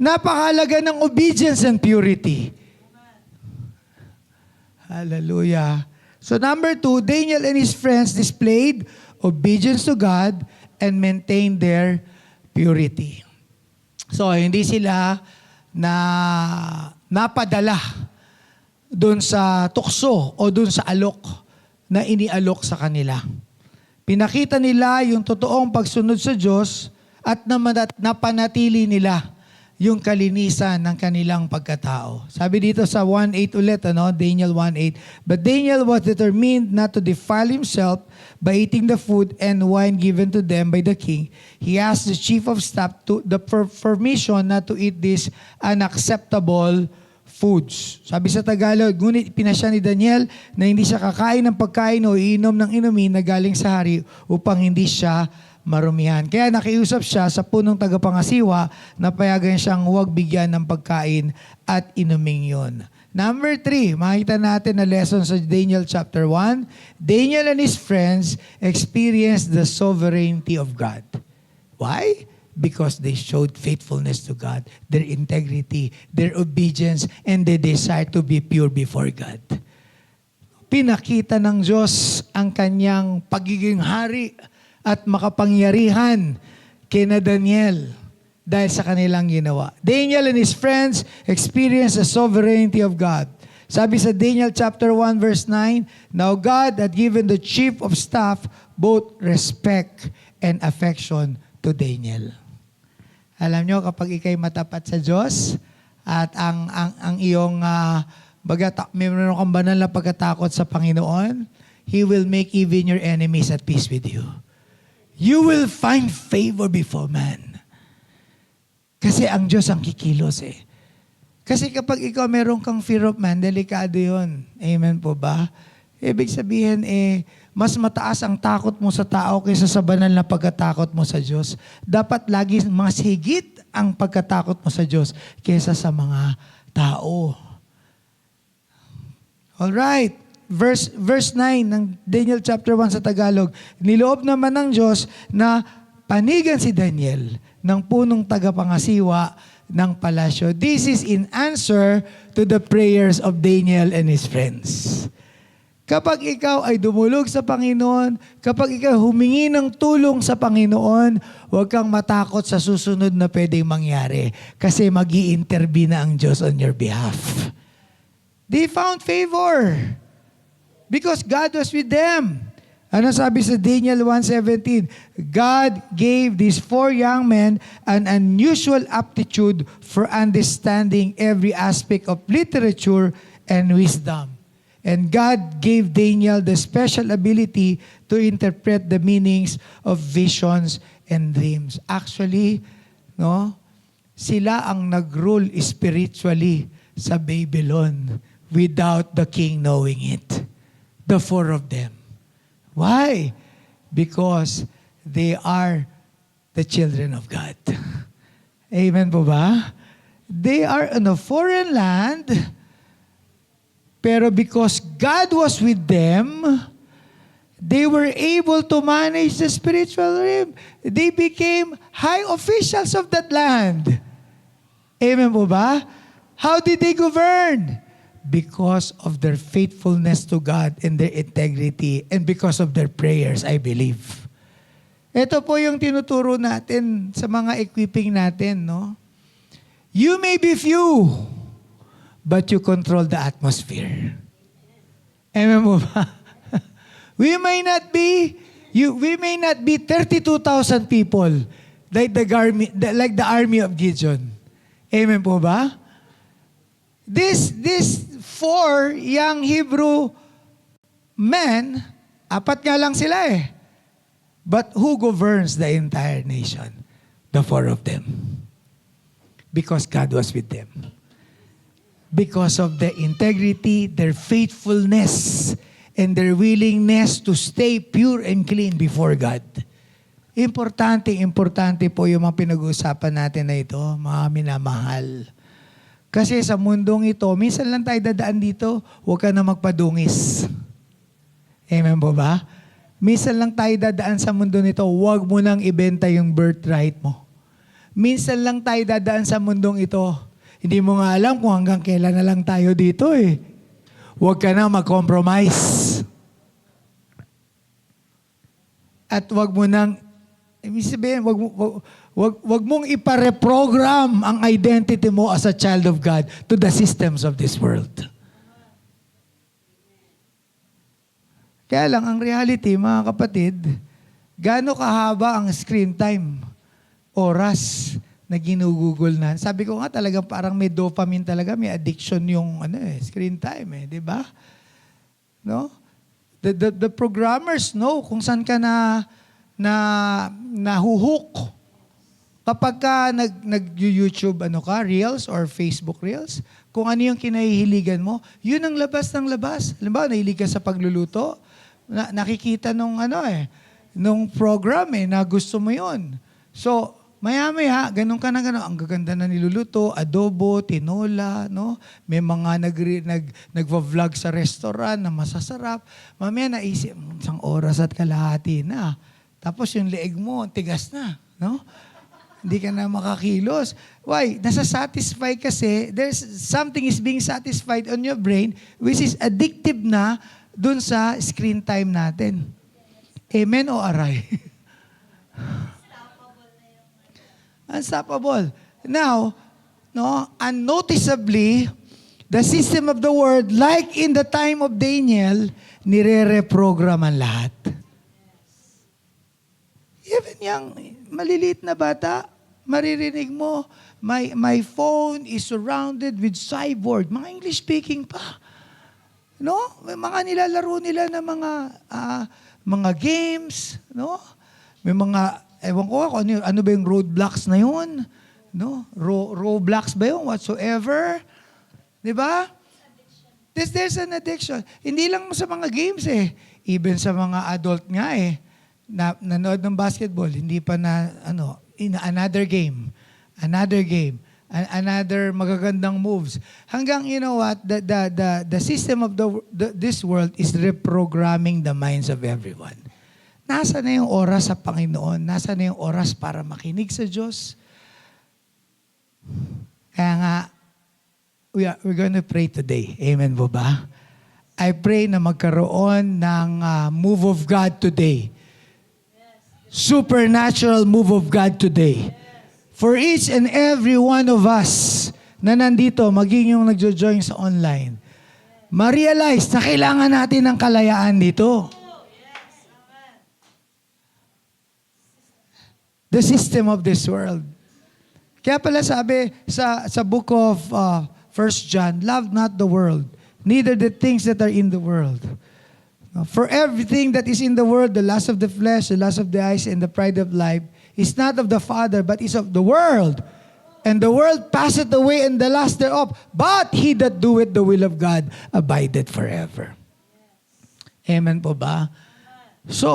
Napakahalaga ng obedience and purity. Hallelujah. So number 2, Daniel and his friends displayed obedience to God and maintained their purity. So hindi sila napadala doon sa tukso o doon sa alok na inialok sa kanila. Pinakita nila yung totoong pagsunod sa Diyos at napanatili nila yung kalinisan ng kanilang pagkatao. Sabi dito sa 1:8 ulit, Daniel 1:8, "But Daniel was determined not to defile himself by eating the food and wine given to them by the king. He asked the chief of staff the permission not to eat these unacceptable foods." Sabi sa Tagalog, ngunit pinasya ni Daniel na hindi siya kakain ng pagkain o iinom ng inumin na galing sa hari upang hindi siya marumihan. Kaya nakiusap siya sa punong tagapangasiwa na payagan siyang huwag bigyan ng pagkain at inuming yun. Number 3, makita natin na lesson sa Daniel chapter 1. Daniel and his friends experienced the sovereignty of God. Why? Because they showed faithfulness to God, their integrity, their obedience, and their desire to be pure before God. Pinakita ng Diyos ang kanyang pagiging hari at makapangyarihan kina Daniel dahil sa kanilang ginawa. Daniel and his friends experienced the sovereignty of God. Sabi sa Daniel chapter 1 verse 9, "Now God had given the chief of staff both respect and affection to Daniel." Alam nyo, kapag ikay matapat sa Diyos at ang iyong meron kang banal na pagkatakot sa Panginoon, He will make even your enemies at peace with you. You will find favor before man. Kasi ang Diyos ang kikilos eh. Kasi kapag ikaw meron kang fear of man, delikado yun. Amen po ba? Ibig sabihin mas mataas ang takot mo sa tao kaysa sa banal na pagkatakot mo sa Diyos. Dapat lagi mas higit ang pagkatakot mo sa Diyos kaysa sa mga tao. Alright. Verse 9 ng Daniel chapter 1 sa Tagalog, "Niloob naman ng Diyos na panigan si Daniel ng punong tagapangasiwa ng palasyo." This is in answer to the prayers of Daniel and his friends. Kapag ikaw ay dumulog sa Panginoon, kapag ikaw humingi ng tulong sa Panginoon, huwag kang matakot sa susunod na pwedeng mangyari kasi mag-i-intervene na ang Diyos on your behalf. They found favor. Because God was with them. Ano sabi sa Daniel 1:17? "God gave these 4 young men an unusual aptitude for understanding every aspect of literature and wisdom. And God gave Daniel the special ability to interpret the meanings of visions and dreams." Actually, sila ang nag-rule spiritually sa Babylon without the king knowing it. The 4 of them. Why? Because they are the children of God. Amen po ba? They are in a foreign land, pero because God was with them, they were able to manage the spiritual realm. They became high officials of that land. Amen po ba? How did they govern? Because of their faithfulness to God and their integrity and because of their prayers, I believe. Ito po yung tinuturo natin sa mga equipping natin, You may be few, but you control the atmosphere. Amen mo ba? We may not be 32,000 people like the army of Gideon. Amen po ba? This 4 young Hebrew men, 4 nga lang sila eh. But who governs the entire nation? The 4 of them. Because God was with them. Because of their integrity, their faithfulness, and their willingness to stay pure and clean before God. Importante po yung mga pinag-uusapan natin na ito, mga minamahal. Kasi sa mundong ito, minsan lang tayo dadaan dito, huwag ka na magpadungis. Amen po ba? Minsan lang tayo dadaan sa mundo nito, huwag mo nang ibenta yung birthright mo. minsan lang tayo dadaan sa mundong ito. Hindi mo nga alam kung hanggang kailan na lang tayo dito eh. Huwag ka na mag-compromise. At huwag mo nang, ibig sabihin, wag mong ipareprogram ang identity mo as a child of God to the systems of this world. Kaya lang, ang reality, mga kapatid, gaano kahaba ang screen time? Oras na ginugugol na. Sabi ko nga talagang parang may dopamine talaga, may addiction yung screen time di ba? No? The programmers know kung saan ka nahuhook. Kapag ka nag-YouTube Reels or Facebook Reels, kung ano yung kinahihiligan mo, yun ang labas ng labas. Halimbawa, nahilig ka sa pagluluto, nakikita nung program na gusto mo yun. So, maya-maya, ganun ka na ganun. Ang gaganda na niluluto, adobo, tinola, no? May mga nagva-vlog sa restaurant na masasarap. Mamaya naisip, isang oras at kalahati na. Tapos yung leeg mo, tigas na, no? Hindi ka na makakilos. Why? Nasa-satisfy kasi, there's something is being satisfied on your brain which is addictive na dun sa screen time natin. Amen o aray? Unstoppable. Now, unnoticeably, the system of the world, like in the time of Daniel, nire-reprogram ang lahat. Even yung maliliit na bata, maririnig mo, my phone is surrounded with cyborg. Mga English-speaking pa. No? May mga nilalaro nila na mga games, no? May mga, ewan ko ako, ano ba yung roadblocks na yun? No? Roblox ba yun? Whatsoever. Di ba? There's an addiction. Hindi lang sa mga games Even sa mga adult nga nanood ng basketball, hindi pa another game, another magagandang moves. Hanggang, you know what, the system of this world is reprogramming the minds of everyone. Nasa na yung oras sa Panginoon? Nasa na yung oras para makinig sa Diyos? Kaya nga, we're going to pray today. Amen po ba? I pray na magkaroon ng move of God today. Supernatural move of God today. For each and every one of us na nandito, maging yung nagjo-join sa online, ma-realize na kailangan natin ng kalayaan dito. The system of this world. Kaya pala sabi sa book of 1 John, love not the world, neither the things that are in the world. For everything that is in the world, the lust of the flesh, the lust of the eyes, and the pride of life, is not of the Father, but is of the world. And the world passeth away, and the lust thereof. But he that doeth the will of God abideth forever. Amen po ba? So,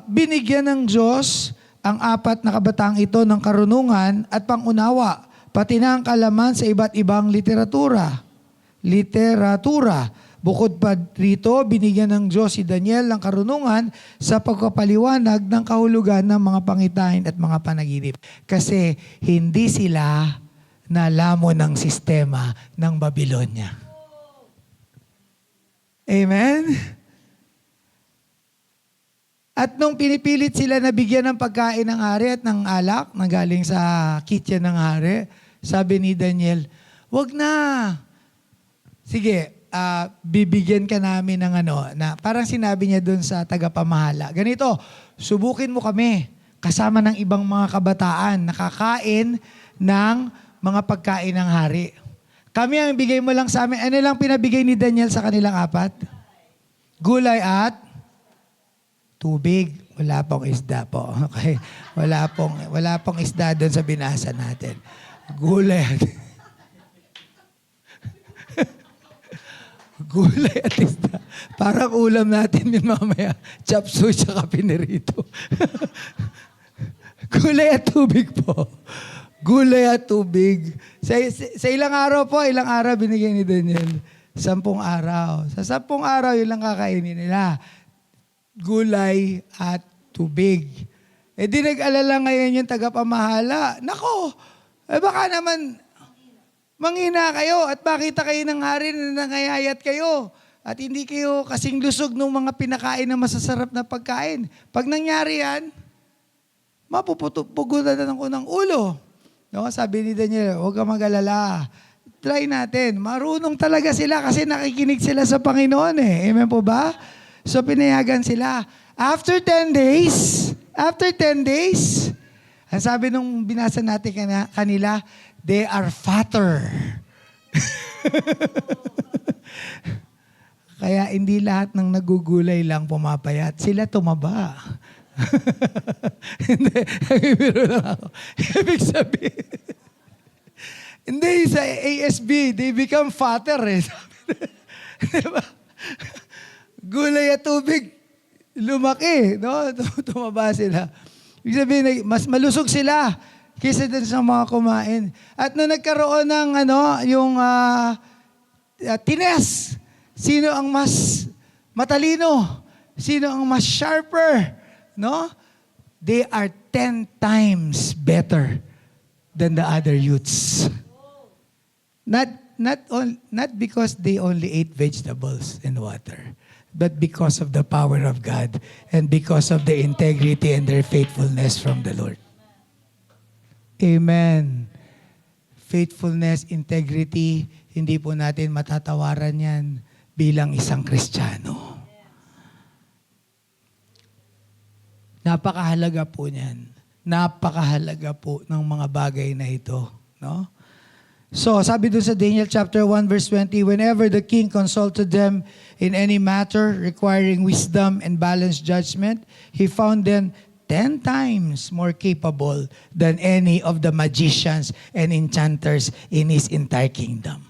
binigyan ng Diyos ang apat na kabataang ito ng karunungan at pangunawa, pati na ang kalaman sa iba't ibang literatura. Bukod pa rito, binigyan ng Diyos si Daniel ng karunungan sa pagkapaliwanag ng kahulugan ng mga pangitain at mga panaginip. Kasi hindi sila nalamon ng sistema ng Babylonia. Amen? At nung pinipilit sila na bigyan ng pagkain ng hari at ng alak na galing sa kitchen ng hari, sabi ni Daniel, wag na. Sige, bibigyan ka namin ng na parang sinabi niya doon sa tagapamahala. Ganito, subukin mo kami kasama ng ibang mga kabataan nakakain ng mga pagkain ng hari. Kami ang bigay mo lang sa amin. Ano lang pinabigay ni Daniel sa kanilang apat? Gulay at tubig. Wala pong isda po. Okay? Wala pong isda doon sa binasa natin. Gulay at gulay at isda. Parang ulam natin yun mamaya. Chop suey tsaka pinirito. Gulay at tubig po. Gulay at tubig. Sa ilang araw po, binigyan ni Daniel? 10 araw. Sa 10 araw, yun lang kakainin nila. Gulay at tubig. Di nag-alala ngayon yung tagapamahala. Nako, baka naman manghina kayo at makita kayo ng hari na nangayayat kayo at hindi kayo kasing lusog ng mga pinakain na masasarap na pagkain. Pag nangyari yan, mapupugutan na ko ng ulo. No? Sabi ni Daniel, huwag ka mag-alala. Try natin. Marunong talaga sila kasi nakikinig sila sa Panginoon eh. Amen po ba? So pinayagan sila. After 10 days, ang sabi nung binasa natin kanila, they are fatter. Kaya hindi lahat ng nagugulay lang pumapayat. Sila tumaba. Hindi, nagbibiro lang ako. Ibig sabihin, hindi, sa ASB, they become fatter eh. Diba? Gulay at tubig, lumaki, no? Tumaba sila. Ibig sabihin, mas malusog sila kaysa dun sa mga kumain. At nung nagkaroon ng tines, sino ang mas matalino? Sino ang mas sharper? No? They are 10 times better than the other youths. Not because they only ate vegetables and water, but because of the power of God and because of the integrity and their faithfulness from the Lord. Amen. Faithfulness, integrity, hindi po natin matatawaran yan bilang isang Kristiyano. Napakahalaga po niyan. Napakahalaga po ng mga bagay na ito. No? So, sabi doon sa Daniel chapter 1 verse 20, whenever the king consulted them in any matter requiring wisdom and balanced judgment, he found them 10 times more capable than any of the magicians and enchanters in his entire kingdom.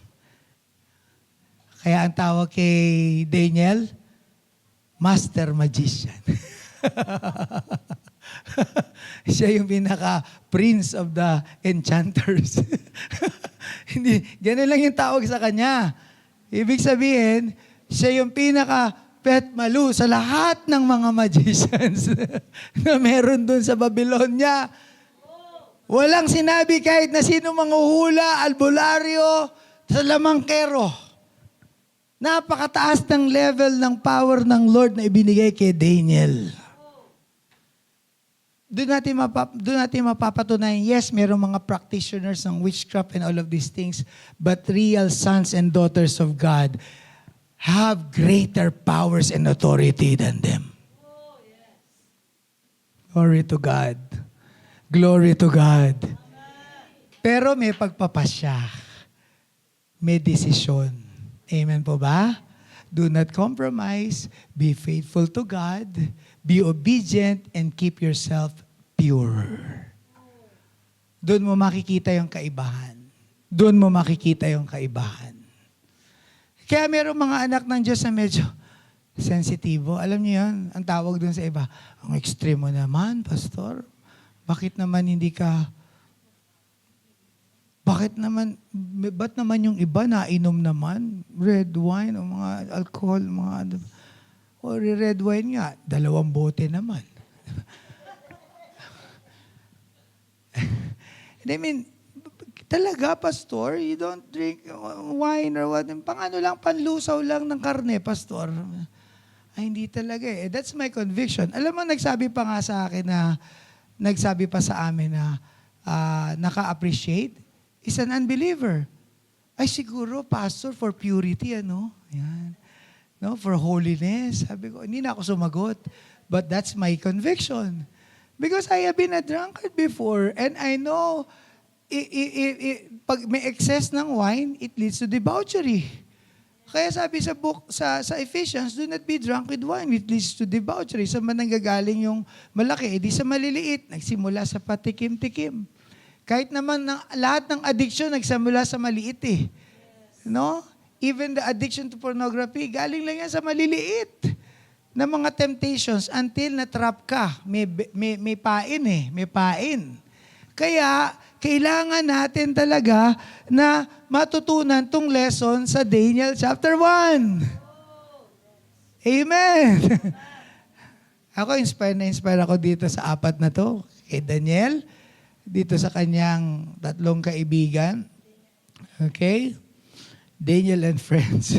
Kaya ang tawag kay Daniel, Master Magician. Siya yung pinaka-prince of the enchanters. Hindi, ganun lang yung tawag sa kanya. Ibig sabihin, siya yung pinaka-pet malu sa lahat ng mga magicians na meron dun sa Babylonia. Walang sinabi kahit na sino manghuhula, albularyo, sa lamangkero. Napakataas ng level ng power ng Lord na ibinigay kay Daniel. Doon natin mapapatunayan, yes, mayroong mga practitioners ng witchcraft and all of these things, but real sons and daughters of God have greater powers and authority than them. Glory to God. Glory to God. Pero may pagpapasya. May desisyon. Amen po ba? Do not compromise. Be faithful to God. Be obedient and keep yourself pure. Doon mo makikita yung kaibahan. Doon mo makikita yung kaibahan. Kaya mayroong mga anak ng Diyos na medyo sensitibo. Alam niyo yan, ang tawag doon sa iba, ang ekstremo naman, pastor. Ba't naman yung iba nainom naman? Red wine o mga alcohol, o red wine nga, 2 bote naman. I mean, talaga, pastor, you don't drink wine or what? Panlusaw lang ng karne, pastor. Ay, hindi talaga eh. That's my conviction. Alam mo, nagsabi pa sa amin na naka-appreciate, is an unbeliever. Ay, siguro, pastor, for purity, Yan. No, for holiness. Sabi ko, hindi na ako sumagot. But that's my conviction. Because I have been a drunkard before and I know pag may excess ng wine, it leads to debauchery. Kaya sabi sa Ephesians, do not be drunk with wine. It leads to debauchery. Sa mananggagaling yung malaki, edi sa maliliit, nagsimula sa patikim-tikim. Kahit naman lahat ng addiction, nagsimula sa maliit eh. No? Even the addiction to pornography, galing lang yan sa maliliit na mga temptations until na-trap ka. May pain eh. May pain. Kaya, kailangan natin talaga na matutunan tong lesson sa Daniel chapter 1. Amen. Ako, inspire ako dito sa apat na to. Kay Daniel, dito sa kanyang tatlong kaibigan. Okay? Daniel and friends.